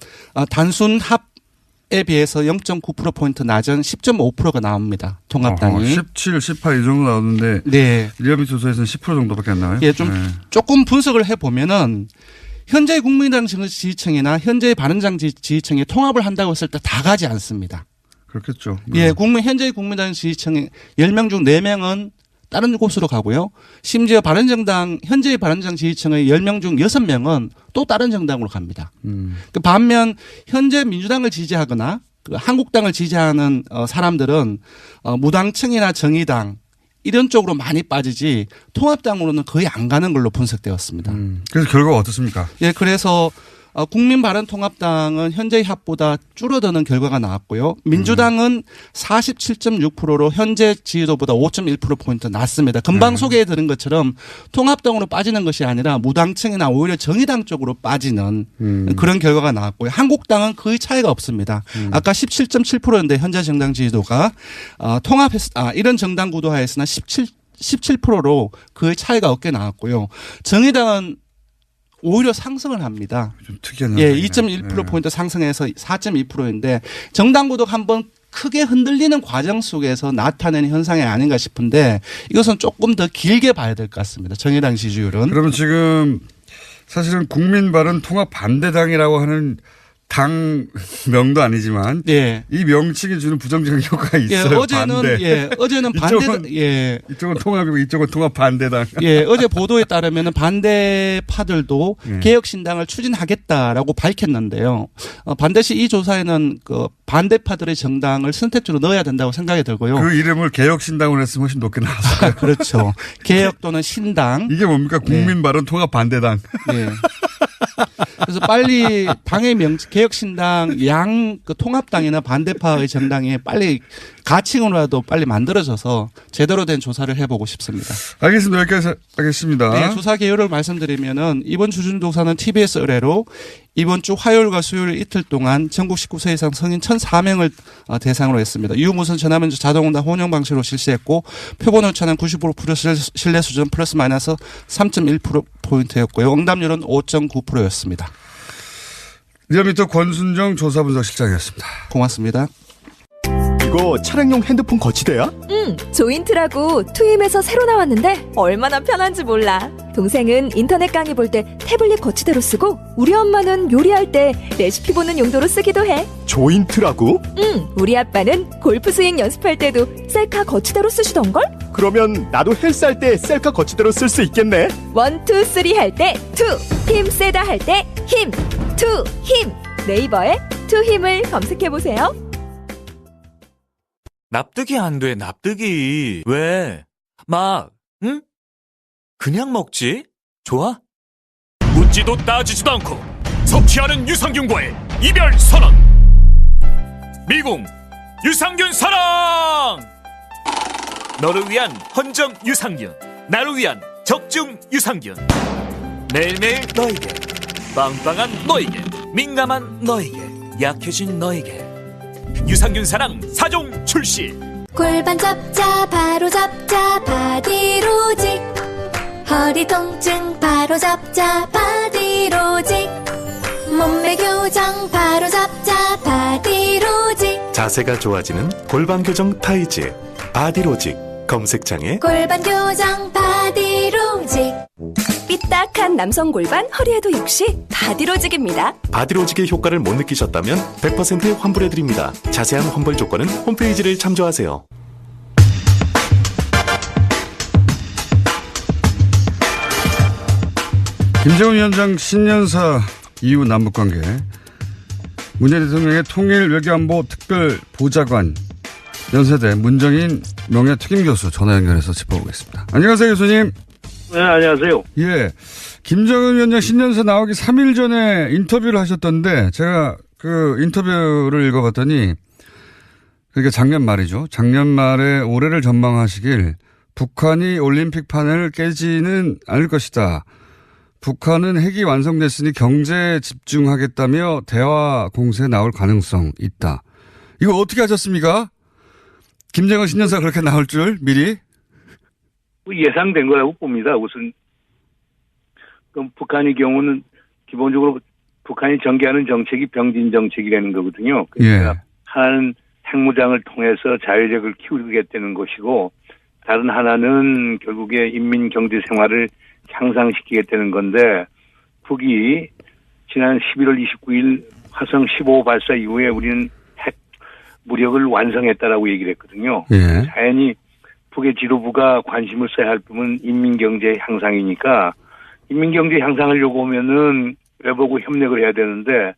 단순 합에 비해서 0.9%포인트 낮은 10.5%가 나옵니다. 통합당이. 17, 18 이 정도 나오는데 리얼미터 조사에서는 10% 정도밖에 안 나와요? 조금 분석을 해보면은 현재 국민의당 지지층이나 현재 바른정 지지층이 통합을 한다고 했을 때 다 가지 않습니다. 그렇겠죠. 현재 국민의당 지지층의 10명 중 4명은 다른 곳으로 가고요. 심지어 현재의 바른정 지지층의 10명 중 6명은 또 다른 정당으로 갑니다. 반면 현재 민주당을 지지하거나 그 한국당을 지지하는 사람들은 무당층이나 정의당 이런 쪽으로 많이 빠지지 통합당으로는 거의 안 가는 걸로 분석되었습니다. 그래서 결과가 어떻습니까? 예, 그래서 국민바른통합당은 현재의 합보다 줄어드는 결과가 나왔고요. 민주당은 47.6%로 현재 지지도보다 5.1%포인트 낮습니다. 금방 소개해 드린 것처럼 통합당으로 빠지는 것이 아니라 무당층이나 오히려 정의당 쪽으로 빠지는 그런 결과가 나왔고요. 한국당은 거의 차이가 없습니다. 아까 17.7%인데 현재 정당 지지도가 이런 정당 구도하에서는 17%로 거의 차이가 없게 나왔고요. 정의당은 오히려 상승을 합니다. 좀 특이한 예, 2.1%포인트 상승해서 4.2%인데 정당 구도가 한번 크게 흔들리는 과정 속에서 나타내는 현상이 아닌가 싶은데 이것은 조금 더 길게 봐야 될 것 같습니다. 정의당 지지율은. 그러면 지금 사실은 국민바른통합반대당이라고 하는 당명도 아니지만 예. 이 명칭이 주는 부정적인 효과가 있어요. 어제는 반대 이쪽은 통합이고 이쪽은 통합 반대당. 예, 어제 보도에 따르면 반대파들도 개혁신당을 추진하겠다라고 밝혔는데요. 반드시 이 조사에는 그 반대파들의 정당을 선택지로 넣어야 된다고 생각이 들고요. 그 이름을 개혁신당으로 했으면 훨씬 높게 나왔어요. 그렇죠. 개혁 또는 신당. 이게 뭡니까? 국민바른통합반대당. 예. 그래서 빨리 당의 개혁신당 그 통합당이나 반대파의 정당이 빨리 가칭으로라도 빨리 만들어져서 제대로 된 조사를 해보고 싶습니다. 알겠습니다. 여기까지 하겠습니다. 네, 조사 개요를 말씀드리면은 이번 주준조사는 TBS 의뢰로 이번 주 화요일과 수요일 이틀 동안 전국 19세 이상 성인 1,004명을 대상으로 했습니다. 유무선 전화면접 자동응답 혼용 방식으로 실시했고 표본 오차는 95% 신뢰 수준 플러스 마이너스 3.1%포인트였고요. 응답률은 5.9%였습니다. 리얼미터 권순정 조사분석실장이었습니다. 고맙습니다. 이거 차량용 핸드폰 거치대야? 응, 조인트라고 투임에서 새로 나왔는데 얼마나 편한지 몰라. 동생은 인터넷 강의 볼 때 태블릿 거치대로 쓰고 우리 엄마는 요리할 때 레시피 보는 용도로 쓰기도 해. 조인트라고? 응, 우리 아빠는 골프 스윙 연습할 때도 셀카 거치대로 쓰시던걸? 그러면 나도 헬스할 때 셀카 거치대로 쓸 수 있겠네. 1, 2, 3 할 때 2, 힘 세다 할 때 힘, 2, 힘. 네이버에 2힘을 검색해보세요. 납득이 안 돼, 납득이. 왜? 응? 그냥 먹지? 좋아? 묻지도 따지지도 않고 섭취하는 유산균과의 이별 선언. 미궁 유산균 사랑! 너를 위한 헌정 유산균, 나를 위한 적중 유산균. 매일매일 너에게, 빵빵한 너에게, 민감한 너에게, 약해진 너에게 유산균 사랑 4종 출시. 골반 잡자 바로 잡자 바디로직, 허리 통증 바로 잡자 바디로직, 몸매 교정 바로 잡자 바디로직, 자세가 좋아지는 골반 교정 타이즈 바디로직. 검색창에 골반 교정 바디로직. 삐딱한 남성 골반 허리에도 역시 바디로직입니다. 바디로직의 효과를 못 느끼셨다면 100% 환불해드립니다. 자세한 환불 조건은 홈페이지를 참조하세요. 김정은 위원장 신년사 이후 남북관계, 문재인 대통령의 통일 외교안보 특별보좌관, 연세대 문정인 명예특임교수 전화 연결해서 짚어보겠습니다. 안녕하세요, 교수님. 네, 안녕하세요. 예. 김정은 위원장 신년사 나오기 3일 전에 인터뷰를 하셨던데, 제가 그 인터뷰를 읽어봤더니, 그러니까 작년 말이죠. 작년 말에 올해를 전망하시길, 북한이 올림픽판을 깨지는 않을 것이다. 북한은 핵이 완성됐으니 경제에 집중하겠다며 대화 공세에 나올 가능성 있다. 이거 어떻게 하셨습니까? 김정은 신년사 그렇게 나올 줄 미리? 예상된 거라고 봅니다. 우선 그럼 북한의 경우는 기본적으로 북한이 전개하는 정책이 병진 정책이라는 거거든요. 그러니까 예. 하나는 핵무장을 통해서 자유력을 키우겠다는 것이고, 다른 하나는 결국에 인민 경제 생활을 향상시키겠다는 건데, 북이 지난 11월 29일 화성 15 발사 이후에 우리는 핵 무력을 완성했다라고 얘기를 했거든요. 예. 자연히 북의 지도부가 관심을 써야 할 부분은 인민경제 향상이니까, 인민경제 향상하려고 하면은 외부하고 협력을 해야 되는데,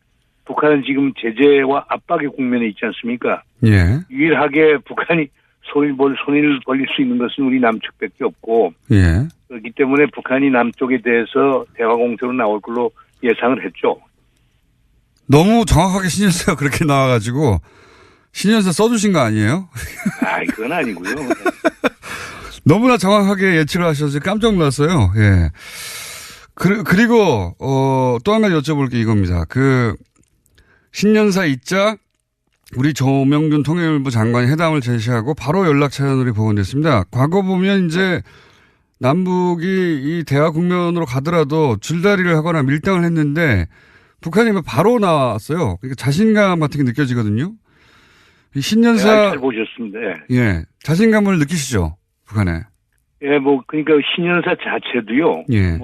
북한은 지금 제재와 압박의 국면에 있지 않습니까? 예. 유일하게 북한이 손을 벌릴 수 있는 것은 우리 남측밖에 없고, 예. 그렇기 때문에 북한이 남쪽에 대해서 대화 공세로 나올 걸로 예상을 했죠. 너무 정확하게 신년사가 그렇게 나와가지고 신년사 써주신 거 아니에요? 아, 그건 아니고요. 너무나 정확하게 예측을 하셔서 깜짝 놀랐어요. 예. 그리고 또 한 가지 여쭤볼 게 이겁니다. 그 신년사 있자 우리 조명균 통일부 장관이 회담을 제시하고 바로 연락 차원으로 복원됐습니다. 과거 보면 이제 남북이 이 대화 국면으로 가더라도 줄다리를 하거나 밀당을 했는데 북한이 바로 나왔어요. 그러니까 자신감 같은 게 느껴지거든요. 이 신년사 잘 보셨습니다. 예, 자신감을 느끼시죠, 북한에? 예, 그러니까 신년사 자체도요. 예.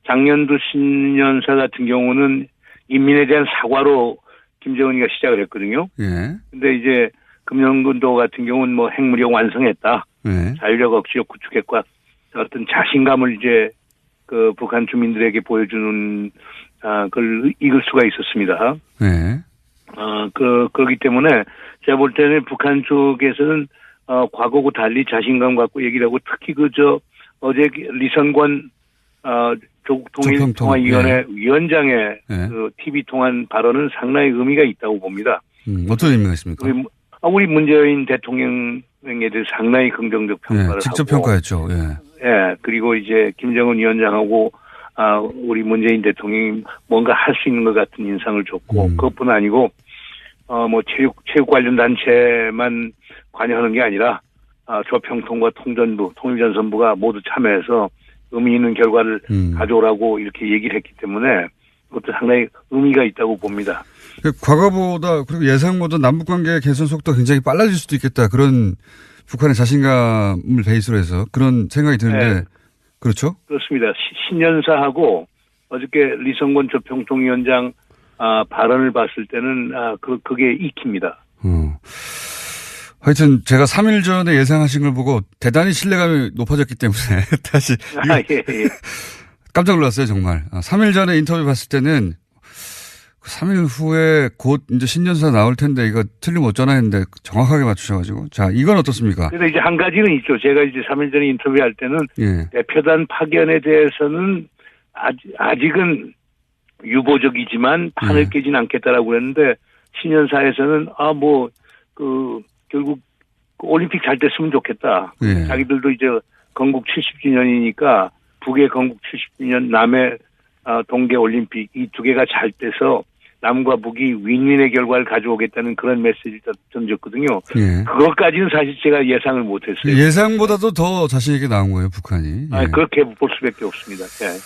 작년도 신년사 같은 경우는 인민에 대한 사과로 김정은이가 시작을 했거든요. 예. 근데 이제 금년군도 같은 경우는 핵무력 완성했다. 예. 자유력 억지력 구축했고 어떤 자신감을 이제 그 북한 주민들에게 보여주는 그걸 읽을 수가 있었습니다. 네. 그렇기 때문에 제가 볼 때는 북한 쪽에서는 과거하고 달리 자신감 갖고 얘기를 하고 특히 어제 리선권 조국 통일통화위원회 위원장의 그 TV 통한 발언은 상당히 의미가 있다고 봅니다. 어떤 의미가 있습니까? 우리 문재인 대통령에 대해서 상당히 긍정적 평가를 직접 하고. 평가했죠. 예. 예, 그리고 이제 김정은 위원장하고 우리 문재인 대통령이 뭔가 할 수 있는 것 같은 인상을 줬고, 그것뿐 아니고, 체육 관련 단체만 관여하는 게 아니라, 조평통과 통전부, 통일전선부가 모두 참여해서 의미 있는 결과를 가져오라고 이렇게 얘기를 했기 때문에 그것도 상당히 의미가 있다고 봅니다. 과거보다, 그리고 예상보다 남북관계 개선 속도가 굉장히 빨라질 수도 있겠다. 그런 북한의 자신감을 베이스로 해서 그런 생각이 드는데, 네. 그렇죠? 그렇습니다. 신년사하고 어저께 리성권 조평통위원장 발언을 봤을 때는 그게 익힙니다. 하여튼 제가 3일 전에 예상하신 걸 보고 대단히 신뢰감이 높아졌기 때문에 다시 예. 깜짝 놀랐어요, 정말. 3일 전에 인터뷰 봤을 때는 3일 후에 곧 이제 신년사 나올 텐데 이거 틀림없잖아 했는데 정확하게 맞추셔가지고. 자, 이건 어떻습니까? 그래서 이제 한 가지는 있죠. 제가 이제 3일 전에 인터뷰할 때는 예. 대표단 파견에 대해서는 아직은 유보적이지만 판을 깨진 않겠다라고 했는데 신년사에서는 결국 올림픽 잘 됐으면 좋겠다. 예. 자기들도 이제 건국 70주년이니까 북의 건국 70주년, 남의 동계 올림픽 이 두 개가 잘 돼서 남과 북이 윈윈의 결과를 가져오겠다는 그런 메시지를 던졌거든요. 예. 그것까지는 사실 제가 예상을 못했어요. 예상보다도 더 자신 있게 나온 거예요, 북한이. 예. 그렇게 볼 수밖에 없습니다. 예.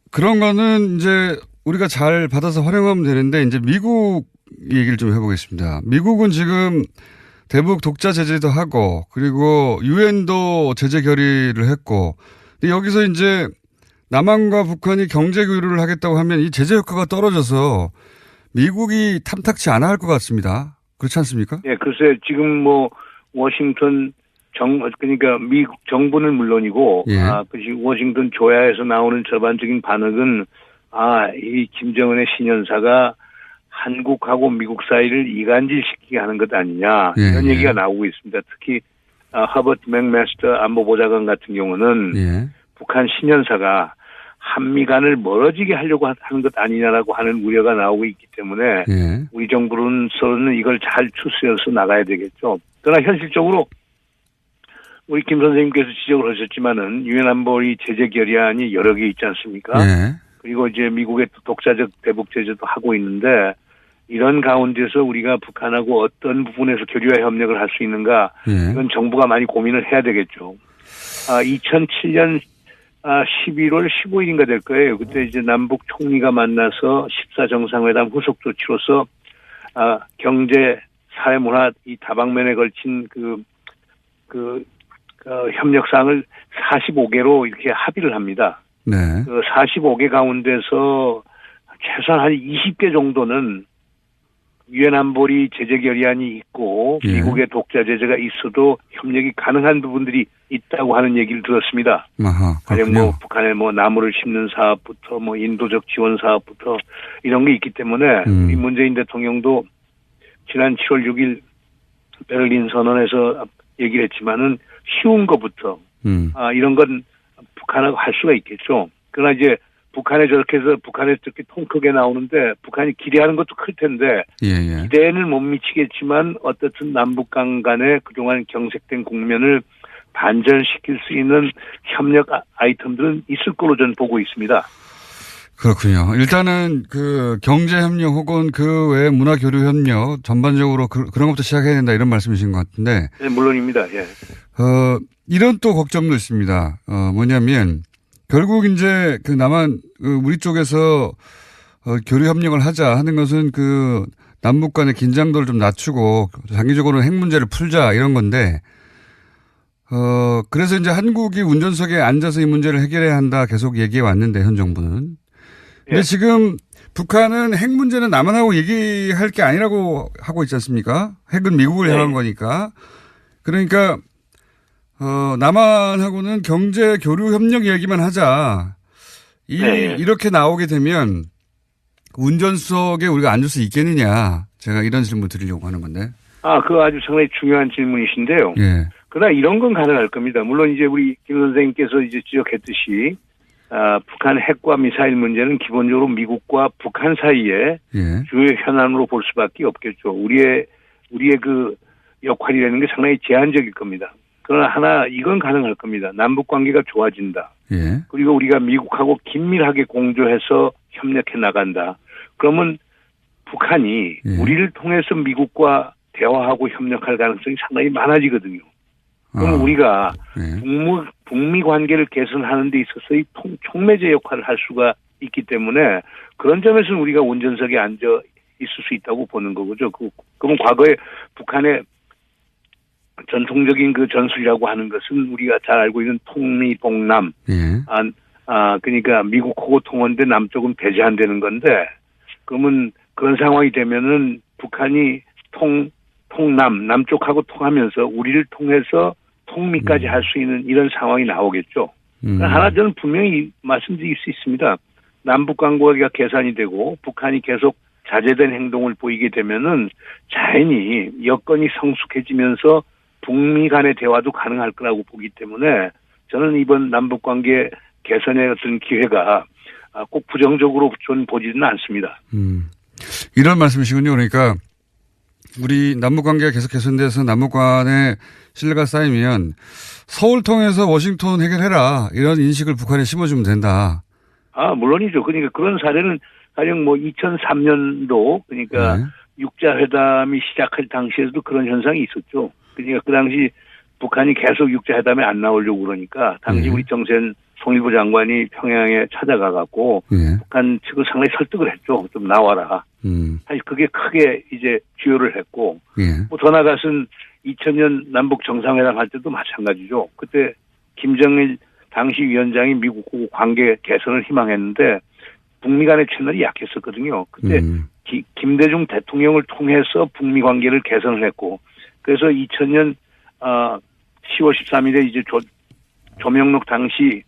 그런 거는 이제 우리가 잘 받아서 활용하면 되는데 이제 미국 얘기를 좀 해보겠습니다. 미국은 지금 대북 독자 제재도 하고 그리고 유엔도 제재 결의를 했고 근데 여기서 이제 남한과 북한이 경제 교류를 하겠다고 하면 이 제재 효과가 떨어져서 미국이 탐탁치 않아 할 것 같습니다. 그렇지 않습니까? 예, 글쎄 지금 워싱턴 그러니까 미국 정부는 물론이고 예. 워싱턴 조야에서 나오는 전반적인 반응은 이 김정은의 신년사가 한국하고 미국 사이를 이간질시키게 하는 것 아니냐 이런 얘기가 나오고 있습니다. 특히 허버트 맥마스터 안보보좌관 같은 경우는 북한 신년사가 한미 간을 멀어지게 하려고 하는 것 아니냐라고 하는 우려가 나오고 있기 때문에 우리 정부로서는 이걸 잘 추스려서 나가야 되겠죠. 그러나 현실적으로 우리 김 선생님께서 지적을 하셨지만은 유엔 안보리 제재 결의안이 여러 개 있지 않습니까? 그리고 이제 미국의 독자적 대북 제재도 하고 있는데 이런 가운데서 우리가 북한하고 어떤 부분에서 교류와 협력을 할 수 있는가 이건 정부가 많이 고민을 해야 되겠죠. 2007년 11월 15일인가 될 거예요. 그때 이제 남북 총리가 만나서 14정상회담 후속 조치로서 경제, 사회, 문화 이 다방면에 걸친 협력사항을 45개로 이렇게 합의를 합니다. 네. 그 45개 가운데서 최소한 한 20개 정도는 유엔 안보리 제재 결의안이 있고 예. 미국의 독자 제재가 있어도 협력이 가능한 부분들이 있다고 하는 얘기를 들었습니다. 아하, 가령 뭐 북한에 뭐 나무를 심는 사업부터 뭐 인도적 지원 사업부터 이런 게 있기 때문에 이 문재인 대통령도 지난 7월 6일 베를린 선언에서 얘기를 했지만은 쉬운 것부터 이런 건 북한하고 할 수가 있겠죠. 그러나 이제 북한에 저렇게 해서 북한에 저렇게 통 크게 나오는데 북한이 기대하는 것도 클 텐데 예. 기대는 못 미치겠지만 어떻든 남북 간의 그동안 경색된 국면을 반전시킬 수 있는 협력 아이템들은 있을 걸로 저는 보고 있습니다. 그렇군요. 일단은 그 경제협력 혹은 그 외 문화교류협력 전반적으로 그런 것부터 시작해야 된다 이런 말씀이신 것 같은데. 네, 물론입니다. 예. 이런 또 걱정도 있습니다. 뭐냐면 결국 이제 그 우리 쪽에서 교류협력을 하자 하는 것은 그 남북 간의 긴장도를 좀 낮추고 장기적으로는 핵 문제를 풀자 이런 건데 그래서 이제 한국이 운전석에 앉아서 이 문제를 해결해야 한다 계속 얘기해 왔는데 현 정부는. 근데 지금 북한은 핵 문제는 남한하고 얘기할 게 아니라고 하고 있지 않습니까? 핵은 미국을 향한 거니까. 그러니까 남한하고는 경제 교류 협력 얘기만 하자. 이렇게 나오게 되면 운전석에 우리가 앉을 수 있겠느냐. 제가 이런 질문 드리려고 하는 건데. 그거 아주 상당히 중요한 질문이신데요. 예. 그러나 이런 건 가능할 겁니다. 물론 이제 우리 김 선생님께서 이제 지적했듯이 북한 핵과 미사일 문제는 기본적으로 미국과 북한 사이에 주요 현안으로 볼 수밖에 없겠죠. 우리의 그 역할이라는 게 상당히 제한적일 겁니다. 그러나 이건 가능할 겁니다. 남북 관계가 좋아진다. 그리고 우리가 미국하고 긴밀하게 공조해서 협력해 나간다. 그러면 북한이 우리를 통해서 미국과 대화하고 협력할 가능성이 상당히 많아지거든요. 그럼 우리가 북미 관계를 개선하는 데 있어서의 촉매제 역할을 할 수가 있기 때문에 그런 점에서는 우리가 운전석에 앉아 있을 수 있다고 보는 거죠. 그러면 과거에 북한의 전통적인 그 전술이라고 하는 것은 우리가 잘 알고 있는 통미동남. 그러니까 미국하고 통하는데 남쪽은 배제 안 되는 건데 그러면 그런 상황이 되면은 북한이 남쪽하고 통하면서 우리를 통해서 통미까지 할 수 있는 이런 상황이 나오겠죠. 하나 저는 분명히 말씀드릴 수 있습니다. 남북 관계가 개선이 되고 북한이 계속 자제된 행동을 보이게 되면은 자연히 여건이 성숙해지면서 북미 간의 대화도 가능할 거라고 보기 때문에 저는 이번 남북 관계 개선의 어떤 기회가 꼭 부정적으로 저는 보지는 않습니다. 이런 말씀이시군요. 그러니까 우리 남북 관계가 계속 개선돼서 남북 간의 신뢰가 쌓이면 서울 통해서 워싱턴 해결해라 이런 인식을 북한에 심어주면 된다. 물론이죠. 그러니까 그런 사례는 가령 뭐 2003년도 그러니까 육자회담이 시작할 당시에도 그런 현상이 있었죠. 그러니까 그 당시 북한이 계속 육자회담에 안 나오려고 그러니까 당시 우리 정세현 통일부 장관이 평양에 찾아가 갖고 북한 측을 상당히 설득을 했죠. 좀 나와라. 사실 그게 크게 이제 주요를 했고 뭐 더 나아가서는 2000년 남북 정상회담 할 때도 마찬가지죠. 그때 김정일 당시 위원장이 미국하고 관계 개선을 희망했는데 북미 간의 채널이 약했었거든요. 그때 김대중 대통령을 통해서 북미 관계를 개선을 했고 그래서 2000년 10월 13일에 이제 조명록 당시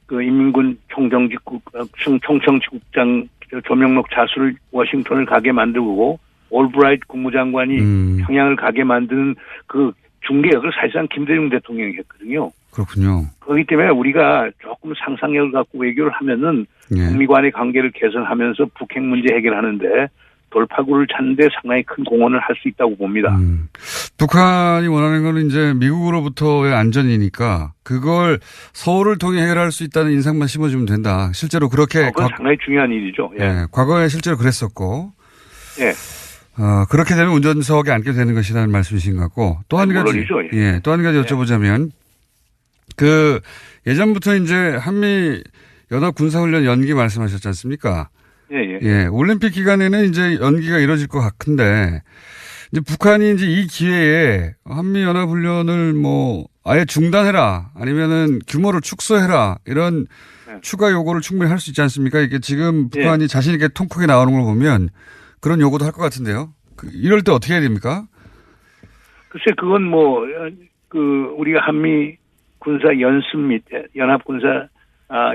그 인민군 총정지국장 조명록 자수를 워싱턴을 가게 만들고 올브라이트 국무장관이 평양을 가게 만드는 그 중개 역을 사실상 김대중 대통령이 했거든요. 그렇군요. 그렇기 때문에 우리가 조금 상상력을 갖고 외교를 하면은 북미 간의 관계를 개선하면서 북핵 문제 해결하는데 돌파구를 찾는데 상당히 큰 공헌을 할 수 있다고 봅니다. 북한이 원하는 거는 이제 미국으로부터의 안전이니까 그걸 서울을 통해 해결할 수 있다는 인상만 심어주면 된다. 실제로 그렇게. 그건 상당히 중요한 일이죠. 과거에 실제로 그랬었고. 예. 그렇게 되면 운전석에 앉게 되는 것이라는 말씀이신 것 같고. 또 한 가지. 또 한 가지 여쭤보자면 그 예전부터 이제 한미 연합 군사훈련 연기 말씀하셨지 않습니까? 올림픽 기간에는 이제 연기가 이루어질 것 같은데, 이제 북한이 이제 이 기회에 한미연합훈련을 뭐 아예 중단해라, 아니면은 규모를 축소해라, 이런 추가 요구를 충분히 할 수 있지 않습니까? 이게 지금 북한이 자신있게 통 크게 나오는 걸 보면 그런 요구도 할 것 같은데요. 이럴 때 어떻게 해야 됩니까? 글쎄, 그건 뭐, 우리가 한미 군사 연습 및, 연합군사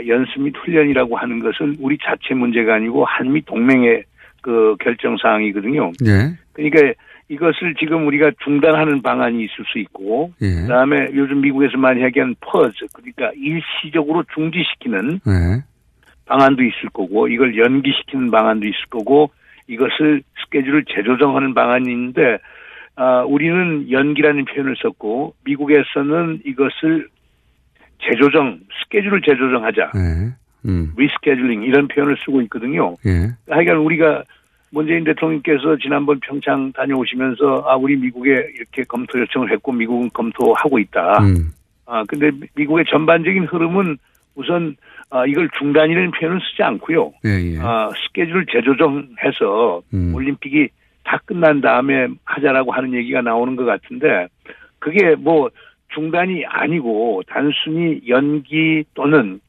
연습 및 훈련이라고 하는 것은 우리 자체 문제가 아니고 한미 동맹의 그 결정사항이거든요. 예. 그러니까 이것을 지금 우리가 중단하는 방안이 있을 수 있고, 예. 그다음에 요즘 미국에서 많이 얘기하는 퍼즈, 그러니까 일시적으로 중지시키는 예. 방안도 있을 거고, 이걸 연기시키는 방안도 있을 거고, 이것을 스케줄을 재조정하는 방안이 있는데, 우리는 연기라는 표현을 썼고, 미국에서는 이것을 재조정, 스케줄을 재조정하자. 리스케줄링 이런 표현을 쓰고 있거든요. 예. 하여간 우리가 문재인 대통령께서 지난번 평창 다녀오시면서 우리 미국에 이렇게 검토 요청을 했고 미국은 검토하고 있다. 근데 미국의 전반적인 흐름은 우선 이걸 중단이라는 표현을 쓰지 않고요. 예. 스케줄을 재조정해서 올림픽이 다 끝난 다음에 하자라고 하는 얘기가 나오는 것 같은데 그게 뭐 중단이 아니고 단순히 연기 또는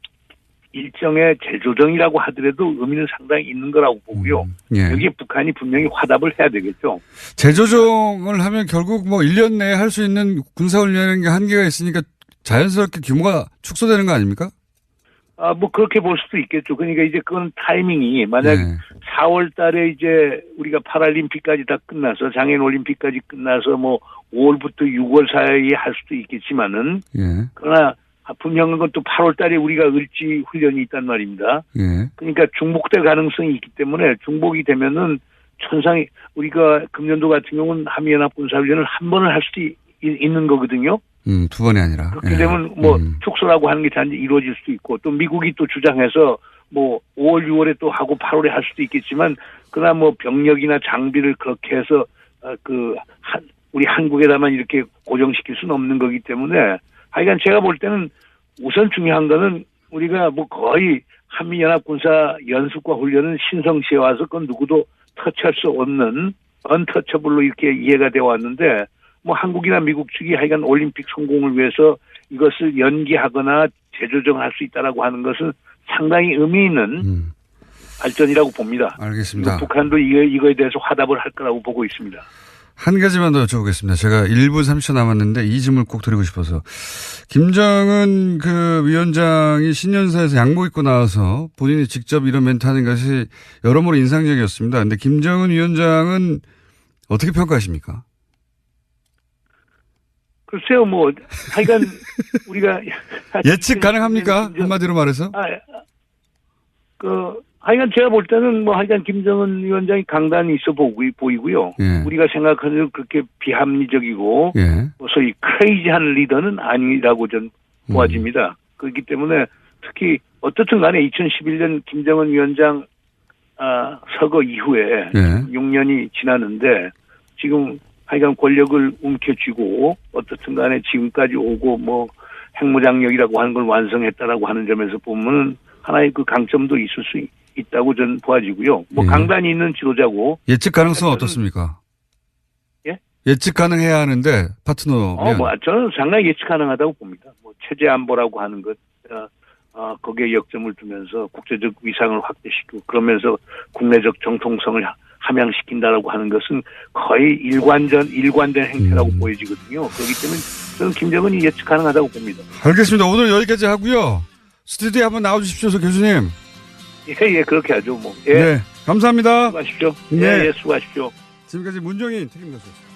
일정의 재조정이라고 하더라도 의미는 상당히 있는 거라고 보고요. 예. 여기에 북한이 분명히 화답을 해야 되겠죠. 재조정을 하면 결국 뭐 1년 내에 할 수 있는 군사훈련이라는 게 한계가 있으니까 자연스럽게 규모가 축소되는 거 아닙니까? 뭐 그렇게 볼 수도 있겠죠. 그러니까 이제 그건 타이밍이 만약 4월 달에 이제 우리가 파라림픽까지 다 끝나서 장애인 올림픽까지 끝나서 뭐 5월부터 6월 사이에 할 수도 있겠지만은 예. 그러나 분명한 건 또 8월 달에 우리가 을지 훈련이 있단 말입니다. 예. 그러니까 중복될 가능성이 있기 때문에 중복이 되면은 천상이 우리가 금년도 같은 경우는 한미연합군사훈련을 한 번을 할 수도 있는 거거든요. 두 번이 아니라. 그렇게 되면 뭐 축소라고 하는 게 단지 이루어질 수도 있고 또 미국이 또 주장해서 뭐 5월, 6월에 또 하고 8월에 할 수도 있겠지만 그러나 뭐 병력이나 장비를 그렇게 해서 우리 한국에다만 이렇게 고정시킬 수는 없는 거기 때문에 하여간 제가 볼 때는 우선 중요한 거는 우리가 뭐 거의 한미연합군사 연습과 훈련은 신성시에 와서 그건 누구도 터치할 수 없는 언터처블로 이렇게 이해가 되어 왔는데 뭐 한국이나 미국 측이 하여간 올림픽 성공을 위해서 이것을 연기하거나 재조정할 수 있다라고 하는 것은 상당히 의미 있는 발전이라고 봅니다. 알겠습니다. 북한도 이거에 대해서 화답을 할 거라고 보고 있습니다. 한 가지만 더 여쭤보겠습니다. 제가 1분 30초 남았는데 이 질문을 꼭 드리고 싶어서. 김정은 위원장이 신년사에서 양복 입고 나와서 본인이 직접 이런 멘트 하는 것이 여러모로 인상적이었습니다. 근데 김정은 위원장은 어떻게 평가하십니까? 글쎄요, 뭐, 하여간, 우리가. 예측 가능합니까? 한마디로 말해서? 하여간 제가 볼 때는 뭐, 하여간 김정은 위원장이 강단이 있어 보이고요. 예. 우리가 생각하는 그렇게 비합리적이고, 뭐 소위 크레이지한 리더는 아니라고 전 보아집니다. 그렇기 때문에 특히 어떻든 간에 2011년 김정은 위원장, 서거 이후에 6년이 지났는데, 지금 하여간 권력을 움켜쥐고 어떻든 간에 지금까지 오고 뭐 핵무장력이라고 하는 걸 완성했다라고 하는 점에서 보면 하나의 그 강점도 있을 수 있다고 저는 보아지고요. 뭐 강단이 있는 지도자고. 예측 가능성은 어떻습니까? 예? 예측 가능해야 하는데 파트너면. 저는 상당히 예측 가능하다고 봅니다. 뭐 체제 안보라고 하는 것, 거기에 역점을 두면서 국제적 위상을 확대시키고 그러면서 국내적 정통성을 함양시킨다라고 하는 것은 거의 일관된 행태라고 보여지거든요. 그렇기 때문에 저는 김정은이 예측 가능하다고 봅니다. 알겠습니다. 오늘 여기까지 하고요. 스튜디오에 한번 나와주십시오, 교수님. 예, 그렇게 하죠, 뭐. 예. 네, 감사합니다. 수고하십시오. 네. 예, 수고하십시오. 지금까지 문정인 책임자였습니다.